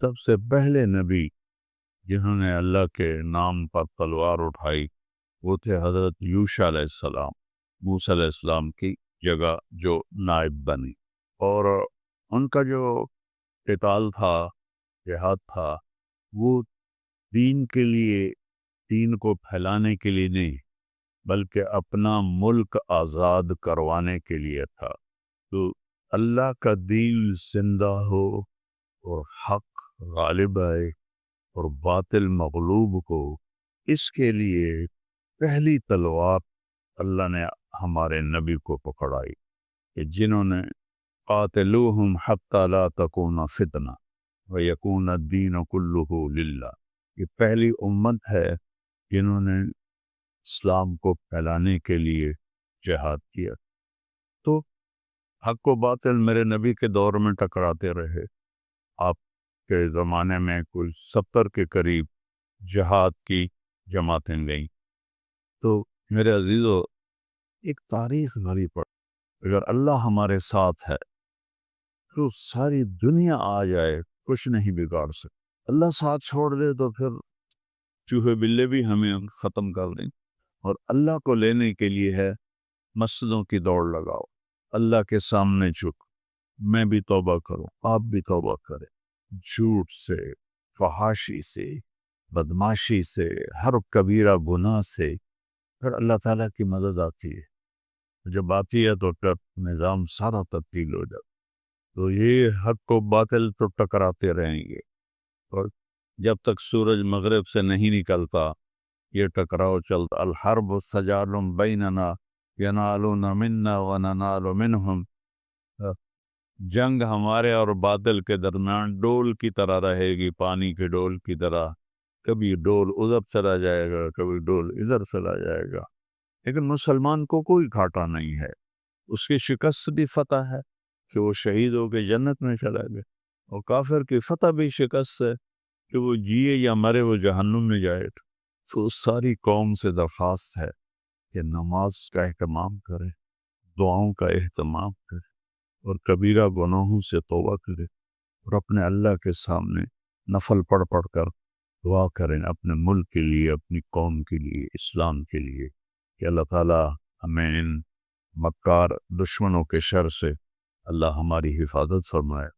سب سے پہلے نبی جنہوں نے اللہ کے نام پر تلوار اٹھائی وہ تھے حضرت یوشع علیہ السلام، موسیٰ علیہ السلام کی جگہ جو نائب بنی، اور ان کا جو قتال تھا، جہاد تھا، وہ دین کے لیے، دین کو پھیلانے کے لیے نہیں بلکہ اپنا ملک آزاد کروانے کے لیے تھا۔ تو اللہ کا دین زندہ ہو اور حق غالب آئے اور باطل مغلوب ہو، اس کے لیے پہلی تلوار اللہ نے ہمارے نبی کو پکڑائی کہ جنہوں نے قاتلوہم حتی لا تکون فتنہ ویکون الدین کلہ للہ، یہ پہلی امت ہے جنہوں نے اسلام کو پھیلانے کے لیے جہاد کیا۔ تو حق و باطل میرے نبی کے دور میں ٹکراتے رہے، آپ کے زمانے میں کل 70 کے قریب جہاد کی جماعتیں گئیں۔ تو میرے عزیزو، ایک تاریخ بھری پڑ، اگر اللہ ہمارے ساتھ ہے تو ساری دنیا آ جائے کچھ نہیں بگاڑ سکتے، اللہ ساتھ چھوڑ دے تو پھر چوہے بلے بھی ہمیں ختم کر دیں۔ اور اللہ کو لینے کے لیے ہے مسجدوں کی دوڑ لگاؤ، اللہ کے سامنے جھک، میں بھی توبہ کروں، آپ بھی توبہ کریں، جھوٹ سے، فحاشی سے، بدماشی سے، ہر کبیرہ گناہ سے، پھر اللہ تعالیٰ کی مدد آتی ہے۔ جب آتی ہے تو پھر نظام سارا تبدیل ہو جاتا۔ تو یہ حق و باطل تو ٹکراتے رہیں گے، اور جب تک سورج مغرب سے نہیں نکلتا یہ ٹکراؤ چلتا۔ الحرب سجال بیننا ینالون منا وننال منہم، جنگ ہمارے اور باطل کے درمیان ڈول کی طرح رہے گی، پانی کے ڈول کی طرح، کبھی ڈول ادھر چلا جائے گا، کبھی ڈول ادھر چلا جائے گا، لیکن مسلمان کو کوئی گھاٹا نہیں ہے، اس کی شکست بھی فتح ہے کہ وہ شہید ہو کے جنت میں چلا گئے، اور کافر کی فتح بھی شکست ہے کہ وہ جیے یا مرے وہ جہنم میں جائے۔ تو ساری قوم سے درخواست ہے کہ نماز کا اہتمام کرے، دعاؤں کا اہتمام کرے، اور کبیرہ گناہوں سے توبہ کرے، اور اپنے اللہ کے سامنے نفل پڑھ پڑھ کر دعا کریں اپنے ملک کے لیے، اپنی قوم کے لیے، اسلام کے لیے، کہ اللہ تعالیٰ ہمیں ان مکار دشمنوں کے شر سے اللہ ہماری حفاظت فرمائے،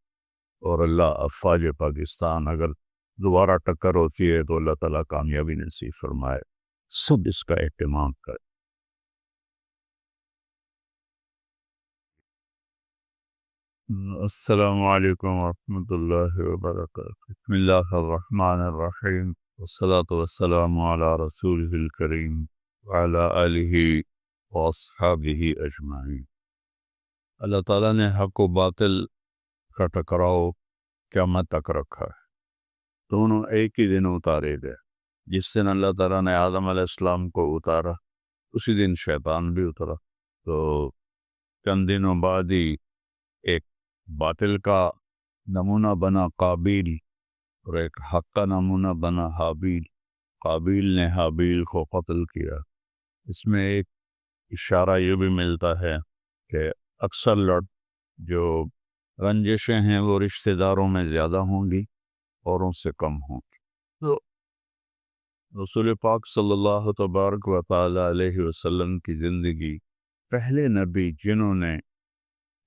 اور اللہ افواج پاکستان اگر دوبارہ ٹکر ہوتی ہے تو اللہ تعالیٰ کامیابی نصیب فرمائے۔ سب اس کا اہتمام کریں۔ السلام علیکم ورحمۃ اللہ وبرکاتہ۔ بسم اللہ الرحمن الرحیم، والصلاة والسلام علی رسولہ الکریم وعلی آلہ واصحابہ اجمعین۔ اللہ تعالیٰ نے حق و باطل کا ٹکراؤ قیامت تک رکھا ہے، دونوں ایک ہی دن اتارے گئے۔ جس دن اللہ تعالیٰ نے آدم علیہ السلام کو اتارا اسی دن شیطان بھی اترا۔ تو چند دنوں بعد ہی ایک باطل کا نمونہ بنا قابیل، اور ایک حق کا نمونہ بنا حابیل۔ قابیل نے حابیل کو قتل کیا۔ اس میں ایک اشارہ یہ بھی ملتا ہے کہ اکثر جو رنجشیں ہیں وہ رشتہ داروں میں زیادہ ہوں گی، اوروں سے کم ہوں گی۔ تو رسول پاک صلی اللہ تبارک و تعالی علیہ وسلم کی زندگی، پہلے نبی جنہوں نے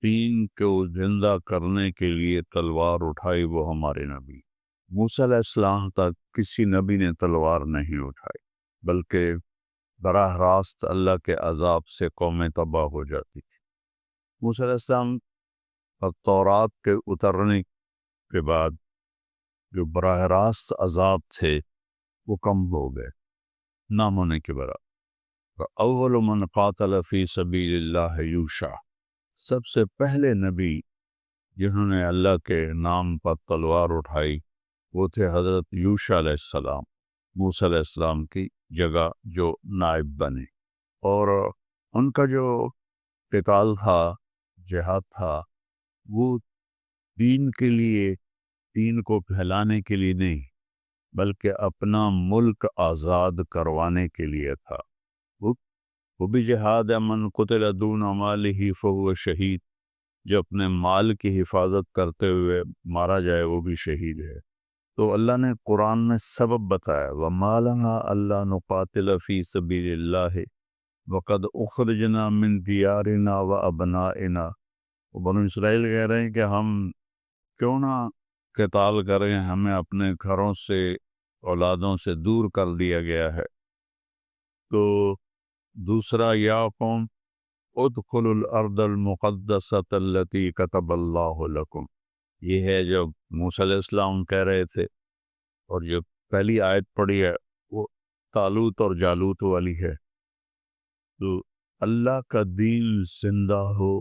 دین کو زندہ کرنے کے لیے تلوار اٹھائی وہ ہمارے نبی موسیٰ علیہ السلام تک کسی نبی نے تلوار نہیں اٹھائی، بلکہ براہ راست اللہ کے عذاب سے قومیں تباہ ہو جاتی تھی۔ موسیٰ علیہ السلام اور تورات کے اترنے کے بعد جو براہ راست عذاب تھے وہ کم ہو گئے، نام ہونے کے برابر۔ اول من قاتل فی سبیل اللہ یوشع، سب سے پہلے نبی جنہوں نے اللہ کے نام پر تلوار اٹھائی وہ تھے حضرت یوشع علیہ السلام، موسیٰ علیہ السلام کی جگہ جو نائب بنے، اور ان کا جو قتال تھا، جہاد تھا، وہ دین کے لیے، دین کو پھیلانے کے لیے نہیں بلکہ اپنا ملک آزاد کروانے کے لیے تھا۔ وہ بھی جہاد ہے، من قتل دون مالہ فہو شہید، جو اپنے مال کی حفاظت کرتے ہوئے مارا جائے وہ بھی شہید ہے۔ تو اللہ نے قرآن میں سبب بتایا وَمَا لَنَا أَلَّا نُقَاتِلَ فِي سَبِيلِ اللَّهِ وَقَدْ أُخْرِجْنَا مِنْ دِيَارِنَا وَأَبْنَائِنَا۔ بنو اسرائیل کہہ رہے ہیں کہ ہم کیوں نہ قتال کریں، ہمیں اپنے گھروں سے اولادوں سے دور کر دیا گیا ہے۔ تو دوسرا یا قوم ادخلوا الارض المقدسۃ التی کتب اللہ لکم، یہ ہے جو موسیٰ علیہ السلام کہہ رہے تھے، اور جو پہلی آیت پڑھی ہے وہ طالوت اور جالوت والی ہے۔ تو اللہ کا دین زندہ ہو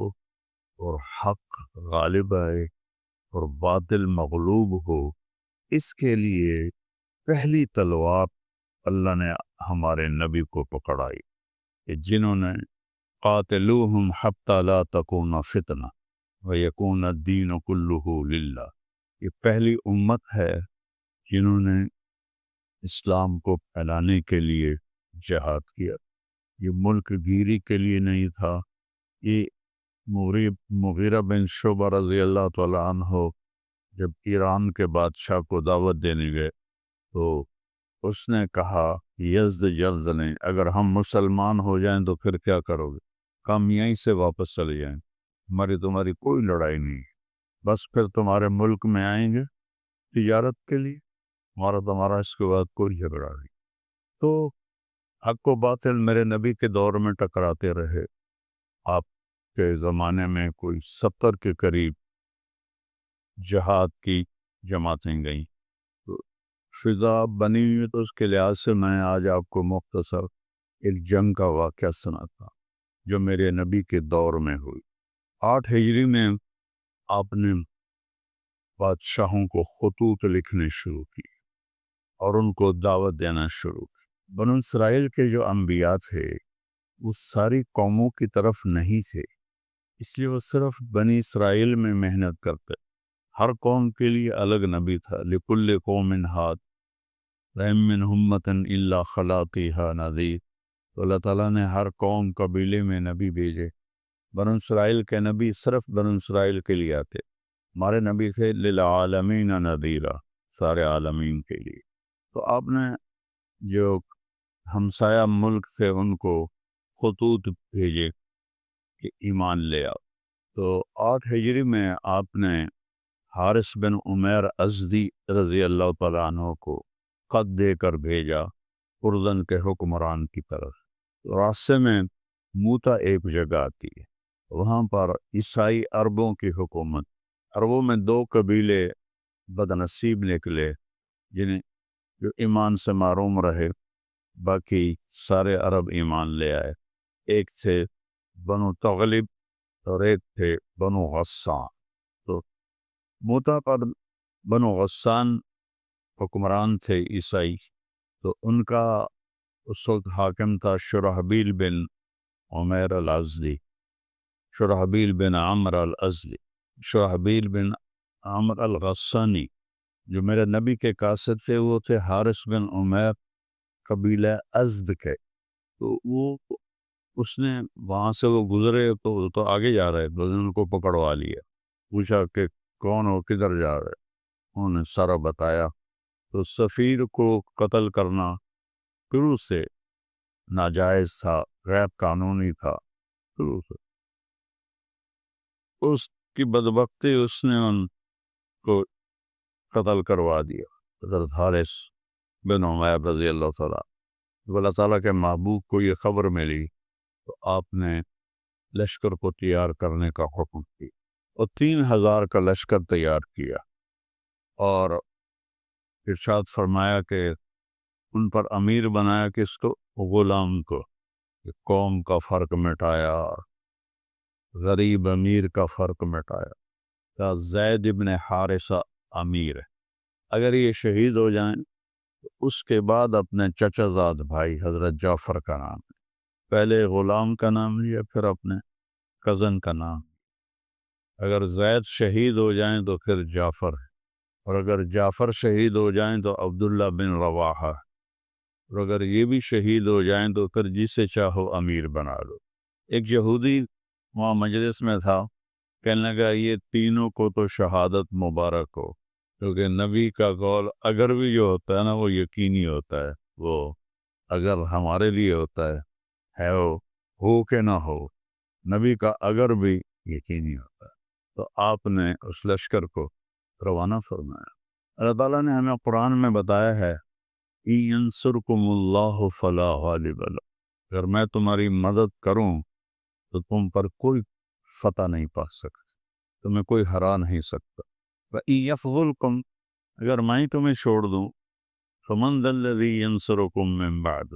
اور حق غالب آئے اور باطل مغلوب ہو، اس کے لیے پہلی تلوار اللہ نے ہمارے نبی کو پکڑائی کہ جنہوں نے قاتلوہم حتی لا تکون فتنہ ویکون الدین کلہ للہ، یہ پہلی امت ہے جنہوں نے اسلام کو پھیلانے کے لیے جہاد کیا۔ یہ ملک گیری کے لیے نہیں تھا۔ یہ مغیرہ بن شعبہ رضی اللہ تعالیٰ عنہ جب ایران کے بادشاہ کو دعوت دینے گئے تو اس نے کہا یزد جلد نے اگر ہم مسلمان ہو جائیں تو پھر کیا کرو گے؟ ہم یہیں سے واپس چلے جائیں، تمہاری کوئی لڑائی نہیں، بس پھر تمہارے ملک میں آئیں گے تجارت کے لیے، تمہارا اس کے بعد کوئی جھگڑا نہیں۔ تو حق و باطل میرے نبی کے دور میں ٹکراتے رہے۔ آپ کے زمانے میں کوئی 70 کے قریب جہاد کی جماعتیں گئیں، تو فضا بنی ہوئی، تو اس کے لحاظ سے میں آج آپ کو مختصر ایک جنگ کا واقعہ سناتا جو میرے نبی کے دور میں ہوئی۔ 8 ہجری میں آپ نے بادشاہوں کو خطوط لکھنے شروع کی اور ان کو دعوت دینا شروع کی۔ بنو اسرائیل کے جو انبیاء تھے وہ ساری قوموں کی طرف نہیں تھے، اس لیے وہ صرف بنی اسرائیل میں محنت کرتے، ہر قوم کے لیے الگ نبی تھا۔ لِكُلِّ قَوْمٍ هَادٍ وَإِن مِّنْ أُمَّةٍ إِلَّا خَلَا فِيهَا نَذِيرٌ، تو اللہ تعالیٰ نے ہر قوم قبیلے میں نبی بھیجے۔ بنو اسرائیل کے نبی صرف بنو اسرائیل کے لیے آتے، ہمارے نبی تھے لِلْعَالَمِينَ نَذِيرًا، سارے عالمین کے لیے۔ تو آپ نے جو ہمسایہ ملک تھے ان کو خطوط بھیجے کہ ایمان لے آؤ۔ تو 8 ہجری میں آپ نے حارث بن عمیر ازدی رضی اللہ تعالیٰ عنہ کو خط دے کر بھیجا اردن کے حکمران کی طرف۔ راستے میں موتا ایک جگہ آتی ہے، وہاں پر عیسائی عربوں کی حکومت، عربوں میں 2 قبیلے بدنصیب نکلے جنہیں جو ایمان سے معروم رہے، باقی سارے عرب ایمان لے آئے۔ ایک تھے بنو تغلب اور ایک تھے بنو غسان۔ تو موتا پر بنو غسان حکمران تھے عیسائی، تو ان کا اس وقت حاکم تھا شرحبیل بن عمیر الازدی، شرحبیل بن عمر الازدی، شرحبیل بن عمر الغسانی۔ جو میرے نبی کے قاصد تھے وہ تھے حارث بن عمیر قبیلہ ازد کے۔ تو وہ اس نے وہاں سے وہ گزرے تو آگے جا رہے تو ان کو پکڑوا لیا، پوچھا کہ کون ہو، کدھر جا رہے؟ انہوں نے سارا بتایا۔ تو سفیر کو قتل کرنا شروع سے ناجائز تھا، غیر قانونی تھا شروع سے۔ اس کی بدبختی اس نے ان کو قتل کروا دیا۔ حضرت حارث بن عمیر رضی اللہ تعالیٰ، جب اللہ تعالیٰ کے محبوب کو یہ خبر ملی تو آپ نے لشکر کو تیار کرنے کا حکم دیا اور 3000 کا لشکر تیار کیا، اور ارشاد فرمایا کہ ان پر امیر بنایا کس کو؟ غلام کو، کہ قوم کا فرق مٹایا، غریب امیر کا فرق مٹایا۔ کہ زید ابن حارثہ امیر ہے، اگر یہ شہید ہو جائیں تو اس کے بعد اپنے چچا زاد بھائی حضرت جعفر کا نام ہے، پہلے غلام کا نام لیا پھر اپنے کزن کا نام۔ اگر زید شہید ہو جائیں تو پھر جعفر ہے، اور اگر جعفر شہید ہو جائیں تو عبداللہ بن رواحہ، اور اگر یہ بھی شہید ہو جائیں تو پھر جسے چاہو امیر بنا لو۔ ایک یہودی وہاں مجلس میں تھا، کہنے لگا یہ تینوں کو تو شہادت مبارک ہو، کیونکہ نبی کا قول اگر بھی جو ہوتا ہے نا وہ یقینی ہوتا ہے، وہ اگر ہمارے لیے ہوتا ہے وہ ہو کہ نہ ہو، نبی کا اگر بھی یقینی ہوتا ہے۔ تو آپ نے اس لشکر کو روانہ فرمایا۔ اللہ تعالیٰ نے ہمیں قرآن میں بتایا ہے إِن يَنْصُرْكُمُ اللَّهُ فَلَا غَالِبَ لَكُمْ، اگر میں تمہاری مدد کروں تو تم پر کوئی فتح نہیں پا سکتا، تمہیں کوئی ہرا نہیں سکتا۔ وَإِن يَخْذُلْكُمْ، اگر میں ہی تمہیں چھوڑ دوں، فَمَنْ ذَا الَّذِي يَنْصُرُكُمْ مِنْ بَعْدِ،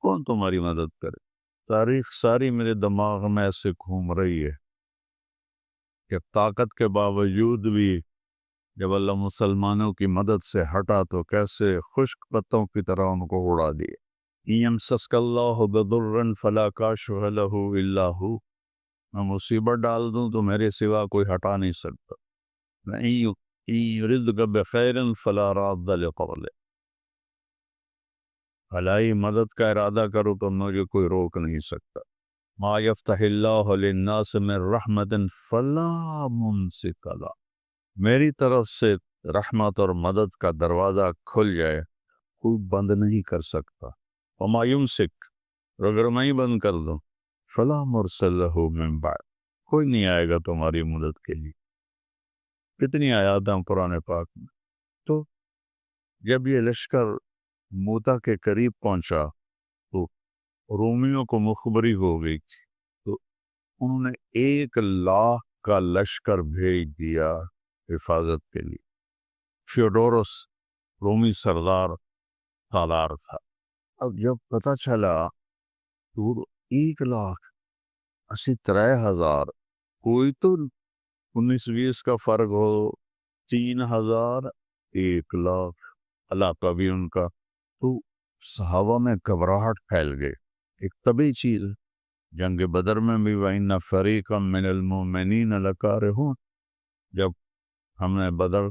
کون تمہاری مدد کرے؟ تاریخ ساری میرے دماغ میں ایسے گھوم رہی ہے کہ طاقت کے باوجود بھی جب اللہ مسلمانوں کی مدد سے ہٹا تو کیسے خشک پتوں کی طرح ان کو اڑا دیا۔ يَمْسَسْكَ اللَّهُ بِضُرٍّ فَلَا كَاشِفَ لَهُ إِلَّا هُوَ، میں مصیبت ڈال دوں تو میرے سوا کوئی ہٹا نہیں سکتا۔ إِن يُرِدْكَ بِخَيْرٍ فَلَا رَادَّ لِقَوْلِهِ، بھلائی مدد کا ارادہ کرو تو مجھے کوئی روک نہیں سکتا۔ مَا يَفْتَحِ اللَّهُ لِلنَّاسِ مِن رَحْمَةٍ فَلَا مُمْسِكَ لَهَا، میری طرف سے رحمت اور مدد کا دروازہ کھل جائے کوئی بند نہیں کر سکتا۔ وما یمسک، اور اگر میں ہی بند کر دوں، فلا مرسل لہ من بعد، کوئی نہیں آئے گا تمہاری مدد کے لیے۔ کتنی آیات ہیں قرآن پاک میں۔ تو جب یہ لشکر موتا کے قریب پہنچا تو رومیوں کو مخبری ہو گئی تھی، تو انہوں نے 1,00,000 کا لشکر بھیج دیا حفاظت کے لیے۔ فیوڈورس رومی سردار سالار تھا۔ اب جب پتہ چلا تو 1,83,000، کوئی تو 19-20 کا فرق ہو، 3,000 1,00,000 علاقہ بھی ان کا، تو صحابہ میں گھبراہٹ پھیل گئی۔ ایک طبی چیز، جنگ بدر میں بھی وَإِنَّ فَرِيقًا مِّنَ الْمُؤْمِنِينَ لَكَارِهُونَ، جب ہم نے بدر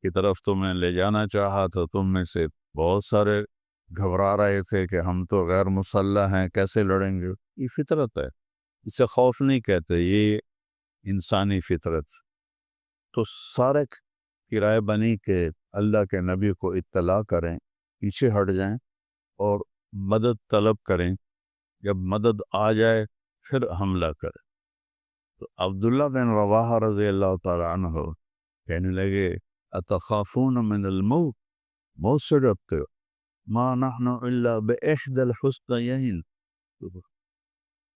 کی طرف تمہیں لے جانا چاہا تو تم میں سے بہت سارے گھبرا رہے تھے کہ ہم تو غیر مسلح ہیں، کیسے لڑیں گے۔ یہ فطرت ہے، اسے خوف نہیں کہتے، یہ انسانی فطرت۔ تو سارے کی رائے بنی کہ اللہ کے نبی کو اطلاع کریں، پیچھے ہٹ جائیں اور مدد طلب کریں، جب مدد آ جائے پھر حملہ کریں۔ تو عبداللہ بن رواحہ رضی اللہ تعالیٰ عنہ کہنے لگے اتخافون من الموت، موت سے ڈرتے ہو؟ ما نحن الا باحدى الحسنيين،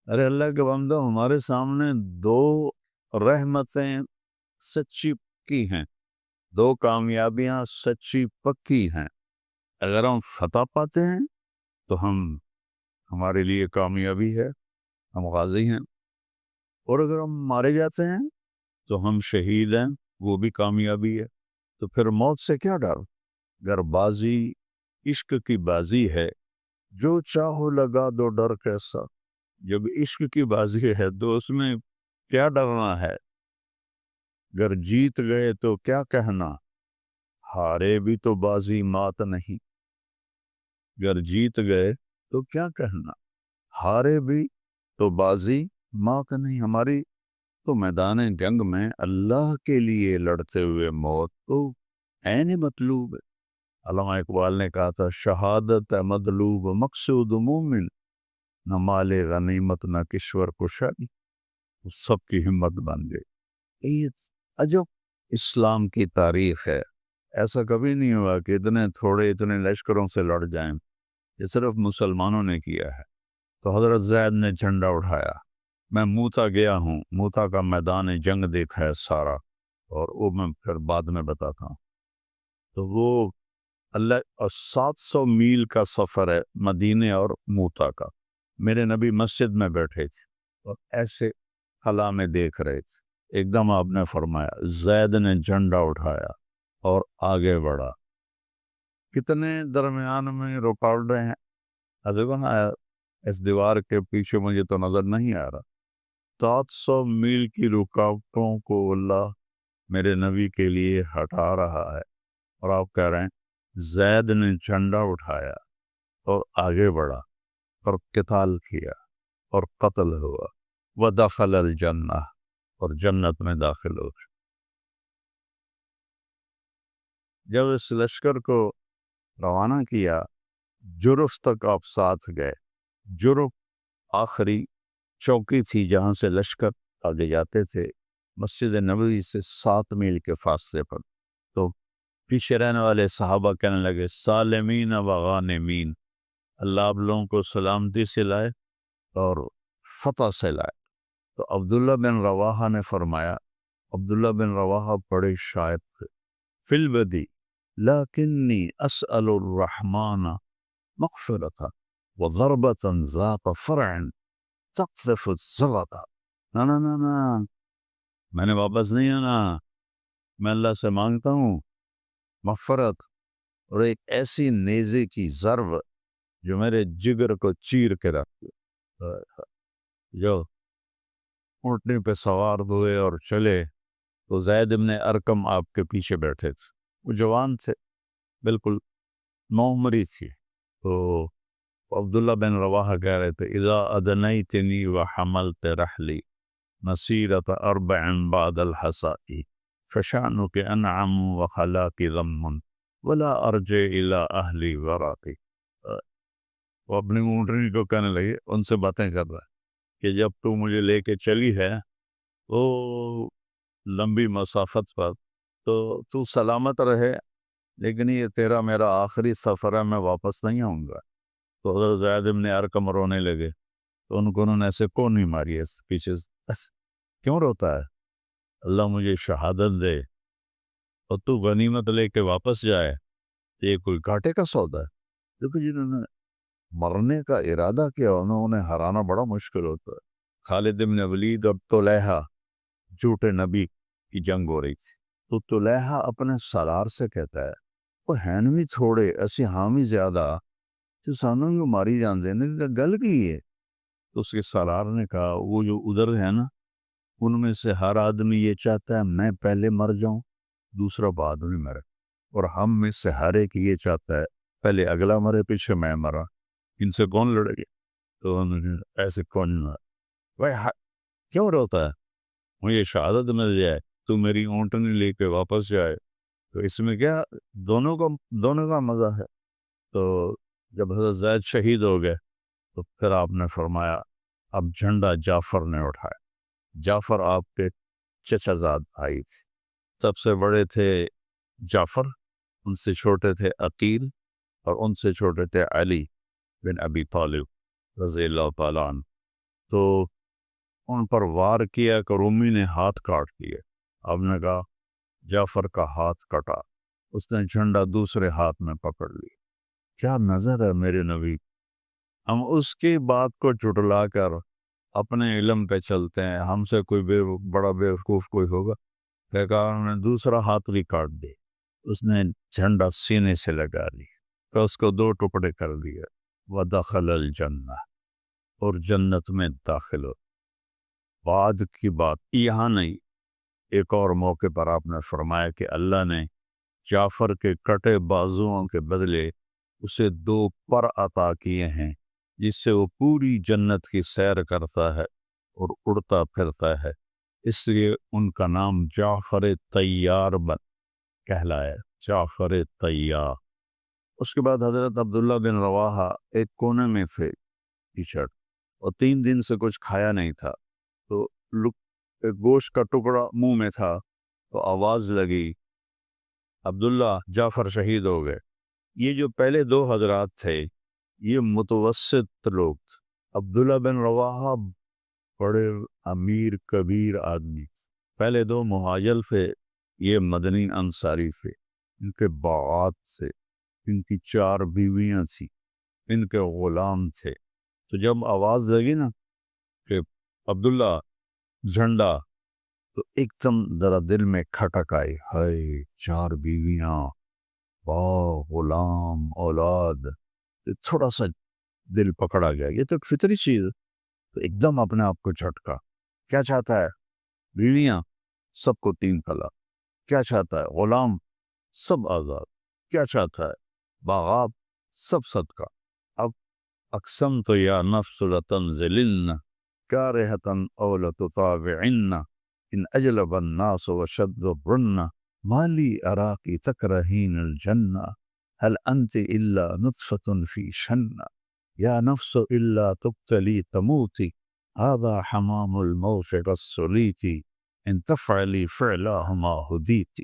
ارے اللہ کے بندو، ہمارے سامنے 2 رحمتیں سچی پکی ہیں، 2 کامیابیاں سچی پکی ہیں، اگر ہم فتح پاتے ہیں تو ہمارے لیے کامیابی ہے، ہم غازی ہیں، اور اگر ہم مارے جاتے ہیں تو ہم شہید ہیں، وہ بھی کامیابی ہے۔ تو پھر موت سے کیا ڈر؟ اگر بازی عشق کی بازی ہے، جو چاہو لگا دو ڈر کیسا، جب عشق کی بازی ہے تو اس میں کیا ڈرنا ہے؟ اگر جیت گئے تو کیا کہنا، ہارے بھی تو بازی مات نہیں۔ اگر جیت گئے تو کیا کہنا، ہارے بھی تو بازی مات نہیں۔ ہماری تو میدان جنگ میں اللہ کے لیے لڑتے ہوئے موت تو عین مطلوب ہے۔ علامہ اقبال نے کہا تھا شہادت مطلوب مقصود مومن، نہ مال غنیمت نہ کشور کشائی، سب کی ہمت بن گئی۔ یہ عجب اسلام کی تاریخ ہے، ایسا کبھی نہیں ہوا کہ اتنے لشکروں سے لڑ جائیں، یہ صرف مسلمانوں نے کیا ہے۔ تو حضرت زید نے جھنڈا اٹھایا، میں موتا گیا ہوں، موتا کا میدان جنگ دیکھا ہے سارا، اور وہ میں پھر بعد میں بتاتا ہوں۔ تو وہ اللہ، اور 700 میل کا سفر ہے مدینے اور موتا کا۔ میرے نبی مسجد میں بیٹھے تھے اور ایسے خلا میں دیکھ رہے تھے، ایک دم آپ نے فرمایا زید نے جھنڈا اٹھایا اور آگے بڑھا۔ کتنے درمیان میں رکاوٹیں ہیں، عجیباً اس دیوار کے پیچھے مجھے تو نظر نہیں آ رہا، 700 میل کی رکاوٹوں کو اللہ میرے نبی کے لیے ہٹا رہا ہے، اور آپ کہہ رہے ہیں زید نے جھنڈا اٹھایا اور آگے بڑھا اور قتال کیا اور قتل ہوا، وَدَخَلَ الْجَنَّةَ، اور جنت میں داخل ہو۔ جب اس لشکر کو روانہ کیا جرف تک آپ ساتھ گئے. جرف آخری چوکی تھی جہاں سے لشکر آگے جاتے تھے، مسجد نبوی سے 7 میل کے فاصلے پر. تو پیچھے رہنے والے صحابہ کہنے لگے سالمین و غانمین، اللہ آپ لوگوں کو سلامتی سے لائے اور فتح سے لائے. تو عبداللہ بن رواحہ نے فرمایا، عبداللہ بن رواحہ بڑے شاعر تھے، فی البدی لیکنی اسأل الرحمن مغفرتا وضربتا ذات فرع تقذف الزغطا. نا میں نے واپس نہیں آنا، میں اللہ سے مانگتا ہوں مغفرت اور ایک ایسی نیزے کی ضرب جو میرے جگر کو چیر کے رکھ دے. جو اونٹنی پہ سوار ہوئے اور چلے تو زید ابن ارقم آپ کے پیچھے بیٹھے تھے. وہ جوان تھے، بالکل نوعمری تھی. تو عبداللہ بن رواحہ کہہ رہے تھے اذا ادنیتنی وحملت رحلی مسیرت 4 بعد الحسائی فشانک انعم وخلاک ضم ولا ارجع الى اہلی وراقی. وہ اپنی اونٹنی کو کہنے لگے، ان سے باتیں کر رہا ہے کہ جب تو مجھے لے کے چلی ہے وہ لمبی مسافت پر، تو سلامت رہے، لیکن یہ تیرا میرا آخری سفر ہے، میں واپس نہیں آؤں گا. تو حضرت زید ابن ارقم رونے لگے. تو انہوں نے ایسے کون نہیں ماری ہے پیچھے سے، کیوں روتا ہے؟ اللہ مجھے شہادت دے اور تو غنیمت لے کے واپس جائے، یہ کوئی گھاٹے کا سودا ہے؟ کیونکہ جنہوں نے مرنے کا ارادہ کیا انہوں نے ہرانا بڑا مشکل ہوتا ہے. خالد بن ولید اور طلحہ جھوٹے نبی کی جنگ ہو رہی تھی. تو طلحہ اپنے سالار سے کہتا ہے وہ ہین بھی تھوڑے ایسی حامی زیادہ تو سانوں کو ماری جان دینے کا گل کی ہے. تو اس کے سالار نے کہا وہ جو ادھر ہے نا ان میں سے ہر آدمی یہ چاہتا ہے میں پہلے مر جاؤں دوسرا بعد میں مرے، اور ہم میں سے ہر ایک یہ چاہتا ہے پہلے اگلا مرے پیچھے میں مرا، ان سے کون لڑے گا؟ تو انہوں نے ایسے کون نہ بھائی کیوں روتا ہے؟ مجھے شہادت مل جائے، تو میری اونٹنی لے کے واپس جائے، تو اس میں کیا دونوں کا مزہ ہے. تو جب حضرت زید شہید ہو گئے تو پھر آپ نے فرمایا اب جھنڈا جعفر نے اٹھایا. جعفر آپ کے چچا زاد بھائی تھے، سب سے بڑے تھے جعفر، ان سے چھوٹے تھے عقیل، اور ان سے چھوٹے تھے علی بن ابی طالب رضی اللہ تعالیٰ عنہ. تو ان پر وار کیا کہ رومی نے ہاتھ کاٹ دیے. آپ نے کہا جعفر کا ہاتھ کٹا، اس نے جھنڈا دوسرے ہاتھ میں پکڑ لی. کیا نظر ہے میرے نبی! ہم اس کی بات کو جھٹلا کر اپنے علم پہ چلتے ہیں، ہم سے کوئی بڑا بیوقوف کوئی ہوگا؟ پیغمبر نے دوسرا ہاتھ بھی کاٹ دی، اس نے جھنڈا سینے سے لگا لی، پھر اس کو 2 ٹکڑے کر دیے. وَدَخَلَ الْجَنَّةَ، اور جنت میں داخل ہو. بعد کی بات یہاں نہیں، ایک اور موقع پر آپ نے فرمایا کہ اللہ نے جعفر کے کٹے بازوؤں کے بدلے اسے 2 پر عطا کیے ہیں جس سے وہ پوری جنت کی سیر کرتا ہے اور اڑتا پھرتا ہے. اس لیے ان کا نام جعفر طیار کہلایا، جعفر طیار. اس کے بعد حضرت عبداللہ بن رواحہ ایک کونے میں تھے پیچھے، اور 3 دن سے کچھ کھایا نہیں تھا. تو ایک گوشت کا ٹکڑا منہ میں تھا تو آواز لگی عبداللہ جعفر شہید ہو گئے. یہ جو پہلے 2 حضرات تھے یہ متوسط لوگ تھے. عبداللہ بن رواحہ بڑے امیر کبیر آدمی، پہلے 2 مہاجر تھے، یہ مدنی انصاری تھے. ان کے باغات تھے، ان کی 4 بیویاں تھیں، ان کے غلام تھے. تو جب آواز لگی نا کہ عبداللہ جھنڈا، تو ایک دم ذرا دل میں کھٹک آئی، ہائے 4 بیویاں، باغ، غلام، اولاد، تھوڑا سا دل پکڑا گیا. یہ تو ایک فطری چیز. تو ایک دم اپنے آپ کو جھٹکا. کیا چاہتا ہے؟ بیویاں سب کو 3 طلاق. کیا چاہتا ہے؟ غلام سب آزاد. کیا چاہتا ہے؟ باغات سب صدقہ. اب اقسم تو یا نفس لتنزلن کارہتن او لتطاوعن ان اجلب الناس وشد الرن مالی اراکی تکرہین الجنہ هل انت الا نطفة فی شنہ یا نفس الا تبتلی تموتی هذا حمام الموت السلیتی ان تفعلی فعلہما ہدیتی۔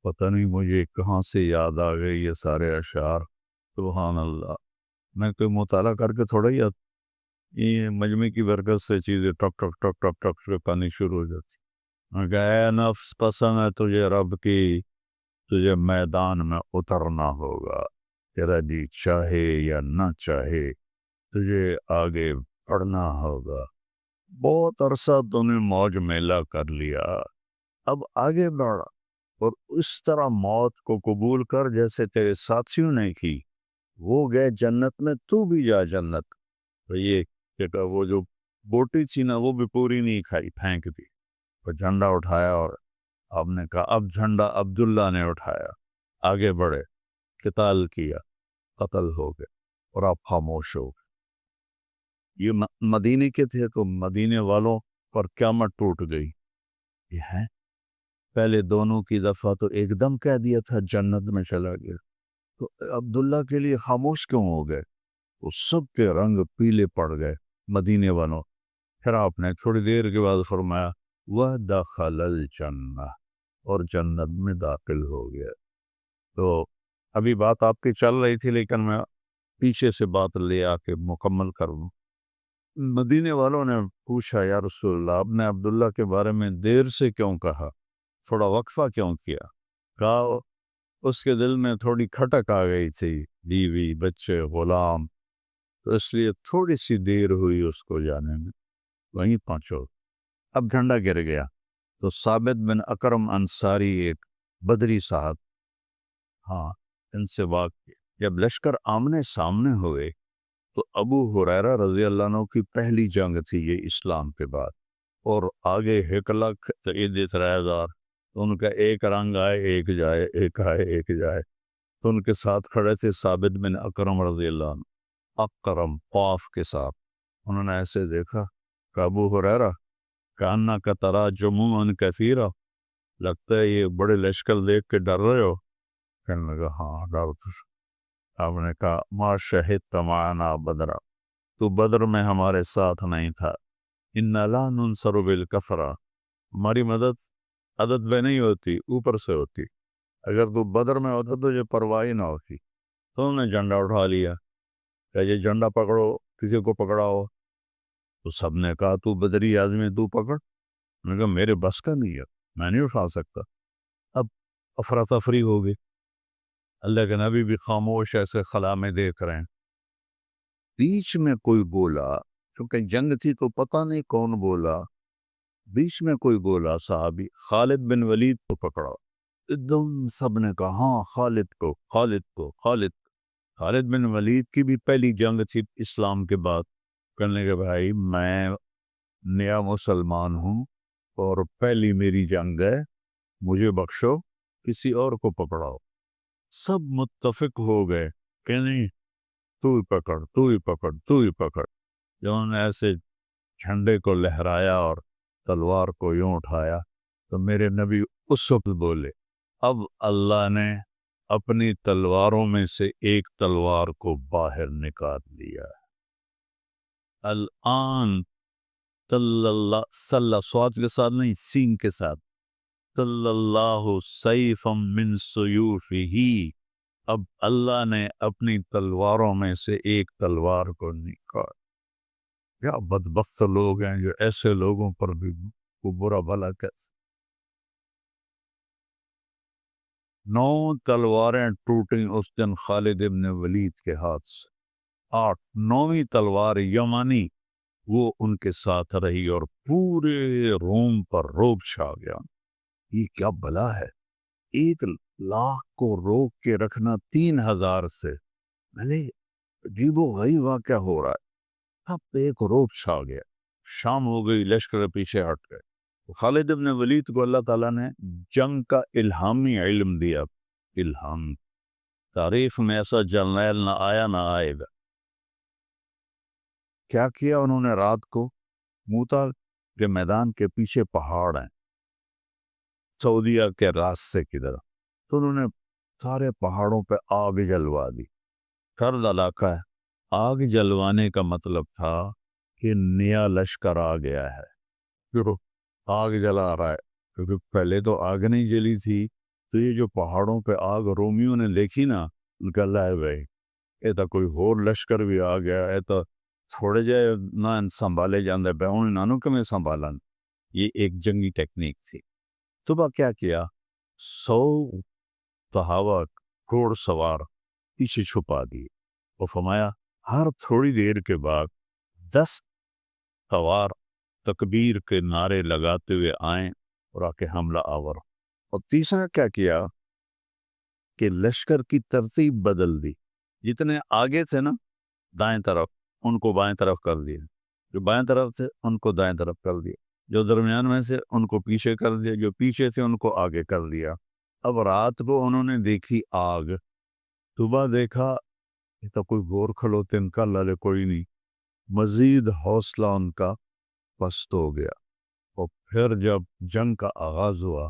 پتہ نہیں مجھے کہاں سے یاد آ گئے یہ سارے اشعار، سبحان اللہ۔ میں کوئی مطالعہ کر کے تھوڑا ہی یہ مجمع کی برکت سے چیزیں ٹک ٹک ٹک ٹک ٹک ٹک پانی شروع ہو جاتی۔ میں کہا اے نفس پسند ہے تجھے رب کی، تجھے میدان میں اترنا ہوگا، تیرا جی چاہے یا نہ چاہے تجھے آگے بڑھنا ہوگا۔ بہت عرصہ تو نے موج میلہ کر لیا، اب آگے بڑھ اور اس طرح موت کو قبول کر جیسے تیرے ساتھیوں نے کی، وہ گئے جنت میں، تو بھی جا جنت۔ تو یہ کہ وہ جو بوٹی تھی نا وہ بھی پوری نہیں کھائی، پھینک دی، اور جھنڈا اٹھایا، اور آپ نے کہا اب جھنڈا عبداللہ نے اٹھایا، آگے بڑھے، قتال کیا، قتل ہو گئے، اور آپ خاموش ہو گئے۔ یہ مدینے کے تھے تو مدینے والوں پر قیامت ٹوٹ گئی۔ یہ ہے پہلے دونوں کی دفعہ تو ایک دم کہہ دیا تھا جنت میں چلا گیا، تو عبداللہ کے لیے خاموش کیوں ہو گئے؟ وہ سب کے رنگ پیلے پڑ گئے مدینے والوں۔ پھر آپ نے تھوڑی دیر کے بعد فرمایا وَدَخَلَ الْجَنَّةَ، اور جنت میں داخل ہو گیا۔ تو ابھی بات آپ کی چل رہی تھی لیکن میں پیچھے سے بات لے آ کے مکمل کر دوں۔ مدینے والوں نے پوچھا یا رسول اللہ آپ نے عبداللہ کے بارے میں دیر سے کیوں کہا، تھوڑا وقفہ کیوں کیا؟ کہا اس کے دل میں تھوڑی کھٹک آ گئی تھی، بیوی بچے غلام، تو اس لیے تھوڑی سی دیر ہوئی اس کو جانے میں، وہیں پہنچو۔ اب جھنڈا گر گیا تو ثابت بن اکرم انصاری ایک بدری صاحب، ہاں ان سے بات کی، جب لشکر آمنے سامنے ہوئے تو ابو ہریرہ رضی اللہ عنہ کی پہلی جنگ تھی یہ اسلام کے بعد، اور آگے ہکلک سعید اسرائیدار، تو ان کا ایک رنگ آئے ایک جائے، ایک آئے ایک جائے، تو ان کے ساتھ کھڑے تھے ثابت بن اکرم رضی اللہ عنہ، اکرم قاف کے ساتھ۔ انہوں نے ایسے دیکھا کہ ابو ہریرہ کاننا کا ترا جموعاً کثیرہ، لگتا ہے یہ بڑے لشکر دیکھ کے ڈر رہے ہو؟ کہنے لگا ہاں ڈر تو۔ آپ نے کہا ما شہدت معنا بدرا، تو بدر میں ہمارے ساتھ نہیں تھا، ان لا ننصر بالکفرہ، ہماری مدد عدد میں نہیں ہوتی، اوپر سے ہوتی، اگر تو بدر میں ہوتا تو یہ پرواہی نہ ہوتی۔ تو انہوں نے جھنڈا اٹھا لیا کہ یہ جھنڈا پکڑو، کسی کو پکڑاؤ، تو سب نے کہا تو بدری آدمی تو پکڑ۔ میں نے کہا میرے بس کا نہیں ہے، میں نہیں اٹھا سکتا۔ اب افراتفری ہو گئی، اللہ کے نبی بھی خاموش ایسے خلا میں دیکھ رہے ہیں۔ بیچ میں کوئی بولا، چونکہ جنگ تھی تو پتہ نہیں کون بولا، بیچ میں کوئی بولا صحابی خالد بن ولید کو پکڑا، ایک دم سب نے کہا ہاں خالد کو، خالد کو، خالد کو۔ خالد بن ولید کی بھی پہلی جنگ تھی اسلام کے بعد، کہنے کہ بھائی میں نیا مسلمان ہوں اور پہلی میری جنگ ہے، مجھے بخشو، کسی اور کو پکڑاؤ۔ سب متفق ہو گئے کہ نہیں تو ہی پکڑ، تو ہی پکڑ، تو ہی پکڑ۔ جب انہوں نے ایسے جھنڈے کو لہرایا اور تلوار کو یوں اٹھایا تو میرے نبی اس وقت بولے اب اللہ نے اپنی تلواروں میں سے ایک تلوار کو باہر نکال لیا، الان صلی اللہ، صلی سواد کے ساتھ نہیں سین کے ساتھ، صلی اللہ سیفا من سیوفہ، اب اللہ نے اپنی تلواروں میں سے ایک تلوار کو نکال۔ کیا بدبخت لوگ ہیں جو ایسے لوگوں پر بھی کو برا بھلا کیسے۔ 9 تلواریں ٹوٹیں اس دن خالد ابن ولید کے ہاتھ سے، 8 9ویں تلوار یمانی وہ ان کے ساتھ رہی اور پورے روم پر روب چھا گیا۔ یہ کیا بلا ہے، 1,00,000 کو روک کے رکھنا 3,000 سے، بھلے عجیب و غریب واقعہ ہو رہا ہے، اب ایک روب چھا گیا، شام ہو گئی، لشکر پیچھے ہٹ گئے۔ خالد ابن ولید کو اللہ تعالیٰ نے جنگ کا الہامی علم دیا، الہام، تاریخ میں ایسا جرنیل نہ آیا نہ آئے گا۔ کیا کیا انہوں نے رات کو؟ موتا کے میدان کے پیچھے پہاڑ ہیں، سعودیہ کے راستے کی طرف، تو انہوں نے سارے پہاڑوں پہ آگ جلوا دی۔ سرد علاقہ ہے، آگ جلوانے کا مطلب تھا کہ نیا لشکر آ گیا ہے، پھر آگ جلا رہا ہے، کیونکہ پہلے تو آگ نہیں جلی تھی۔ تو یہ جو پہاڑوں پہ آگ رومیوں نے دیکھی نا، ان کا اللہ ہے بھائی یہ تو کوئی اور لشکر بھی آ گیا ہے، تو تھوڑے جائے نہ سنبھالے جاندے پہ انہوں نانوں کے میں سنبھالن۔ یہ ایک جنگی ٹیکنیک تھی۔ صبح کیا کیا، 100 صحابہ گھوڑ سوار پیچھے چھپا دیے، اور فرمایا ہر تھوڑی دیر کے بعد 10 سوار تکبیر کے نعرے لگاتے ہوئے آئیں اور آ کے حملہ آور۔ اور تیسرا کیا کیا کہ لشکر کی ترتیب بدل دی، جتنے آگے تھے نا دائیں طرف ان کو بائیں طرف کر دیا، جو بائیں طرف تھے ان کو دائیں طرف کر دیا، جو درمیان میں سے ان کو پیچھے کر دیا، جو پیچھے تھے ان کو آگے کر دیا۔ اب رات کو انہوں نے دیکھی آگ، صبح دیکھا یہ تو کوئی گور کھلوتے ان کا لالے کوئی نہیں، مزید حوصلہ ان کا پست ہو گیا۔ اور پھر جب جنگ کا آغاز ہوا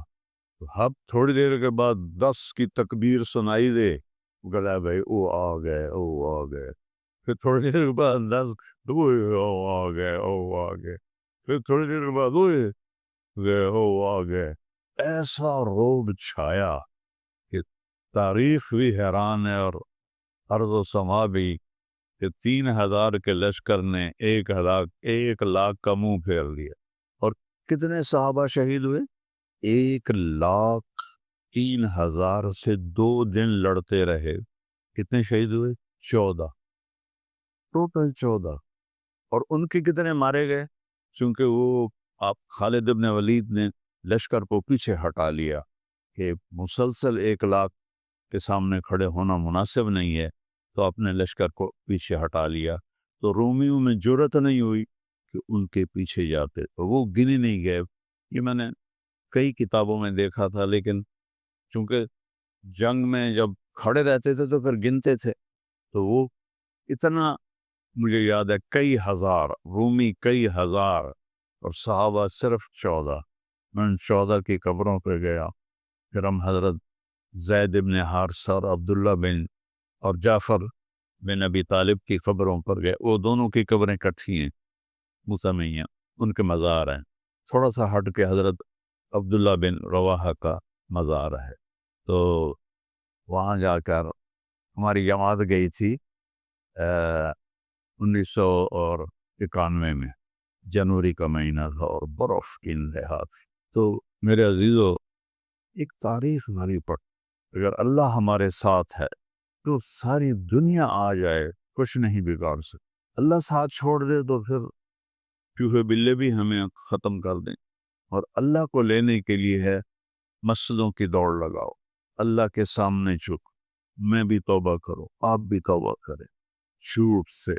تو اب تھوڑی دیر کے بعد 10 کی تکبیر سنائی دے، گلا بھائی او آ گئے او آ گئے، پھر تھوڑی دیر کے بعد 10 او آ گئے او آ گئے، پھر تھوڑی دیر کے بعد گئے او آ گئے۔ ایسا روب چھایا کہ تاریخ بھی حیران ہے اور ارض و سما بھی، کہ 3000 کے لشکر نے 1 لاکھ کا منہ پھیر لیا۔ اور کتنے صحابہ شہید ہوئے؟ 1,03,000 سے 2 دن لڑتے رہے۔ کتنے شہید ہوئے؟ 14، ٹوٹل 14۔ اور ان کے کتنے مارے گئے؟ چونکہ وہ آپ خالد ابن ولید نے لشکر کو پیچھے ہٹا لیا کہ مسلسل 1 لاکھ کے سامنے کھڑے ہونا مناسب نہیں ہے، تو اپنے لشکر کو پیچھے ہٹا لیا۔ تو رومیوں میں جرأت نہیں ہوئی کہ ان کے پیچھے جاتے، تو وہ گنے نہیں گئے۔ یہ میں نے کئی کتابوں میں دیکھا تھا، لیکن چونکہ جنگ میں جب کھڑے رہتے تھے تو پھر گنتے تھے، تو وہ اتنا مجھے یاد ہے کئی ہزار رومی، کئی ہزار، اور صحابہ صرف 14۔ میں ان 14 کی قبروں پہ گیا، پھر ہم حضرت زید بن حارثہ اور عبداللہ بن اور جعفر بن ابی طالب کی قبروں پر گئے۔ وہ دونوں کی قبریں کٹھی ہیں، مسمیہ، ان کے مزار ہیں۔ تھوڑا سا ہٹ کے حضرت عبداللہ بن رواحہ کا مزار ہے، تو وہاں جا کر ہماری جماعت گئی تھی 1991 میں، جنوری کا مہینہ تھا اور برف کی انتہا تھی۔ تو میرے عزیزو، ایک تعریف ہماری پڑ، اگر اللہ ہمارے ساتھ ہے تو ساری دنیا آ جائے کچھ نہیں بگاڑ سکتے۔ اللہ ساتھ چھوڑ دے تو پھر چوہے بلے بھی ہمیں ختم کر دیں۔ اور اللہ کو لینے کے لیے ہے مسجدوں کی دوڑ لگاؤ، اللہ کے سامنے جھک، میں بھی توبہ کروں، آپ بھی توبہ کریں، جھوٹ سے،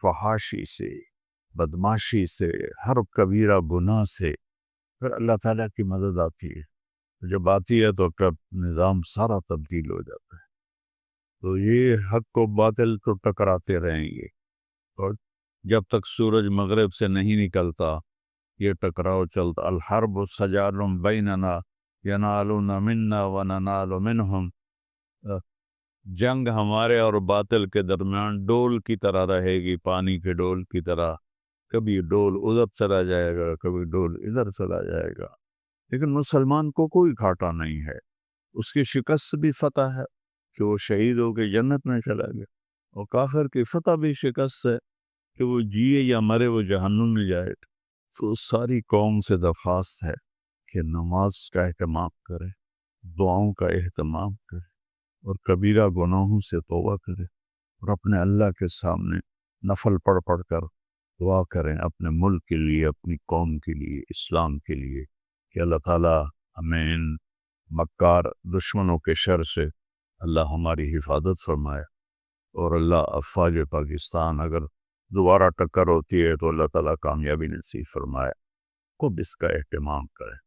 فحاشی سے، بدماشی سے، ہر کبیرہ گناہ سے، پھر اللہ تعالیٰ کی مدد آتی ہے۔ جب آتی ہے تو پھر نظام سارا تبدیل ہو جاتا ہے۔ تو یہ حق و باطل تو ٹکراتے رہیں گے، اور جب تک سورج مغرب سے نہیں نکلتا یہ ٹکراؤ چلتا۔ الحرب سجال بیننا ینالون منا وننال منہم، جنگ ہمارے اور باطل کے درمیان ڈول کی طرح رہے گی، پانی کے ڈول کی طرح، کبھی ڈول ادھر چلا جائے گا کبھی ڈول ادھر چلا جائے گا، لیکن مسلمان کو کوئی گھاٹا نہیں ہے۔ اس کی شکست بھی فتح ہے کہ وہ شہید ہو کے جنت میں چلا گیا، اور کافر کی فتح بھی شکست ہے کہ وہ جیے یا مرے وہ جہنم میں جائے۔ تو ساری قوم سے درخواست ہے کہ نماز کا اہتمام کرے، دعاؤں کا اہتمام کرے، اور کبیرہ گناہوں سے توبہ کرے، اور اپنے اللہ کے سامنے نفل پڑھ پڑھ کر دعا کریں اپنے ملک کے لیے، اپنی قوم کے لیے، اسلام کے لیے، کہ اللہ تعالیٰ ہمیں ان مکار دشمنوں کے شر سے اللہ ہماری حفاظت فرمائے، اور اللہ افواج پاکستان اگر دوبارہ ٹکر ہوتی ہے تو اللہ تعالیٰ کامیابی نصیب فرمائے، خود اس کا اہتمام کریں۔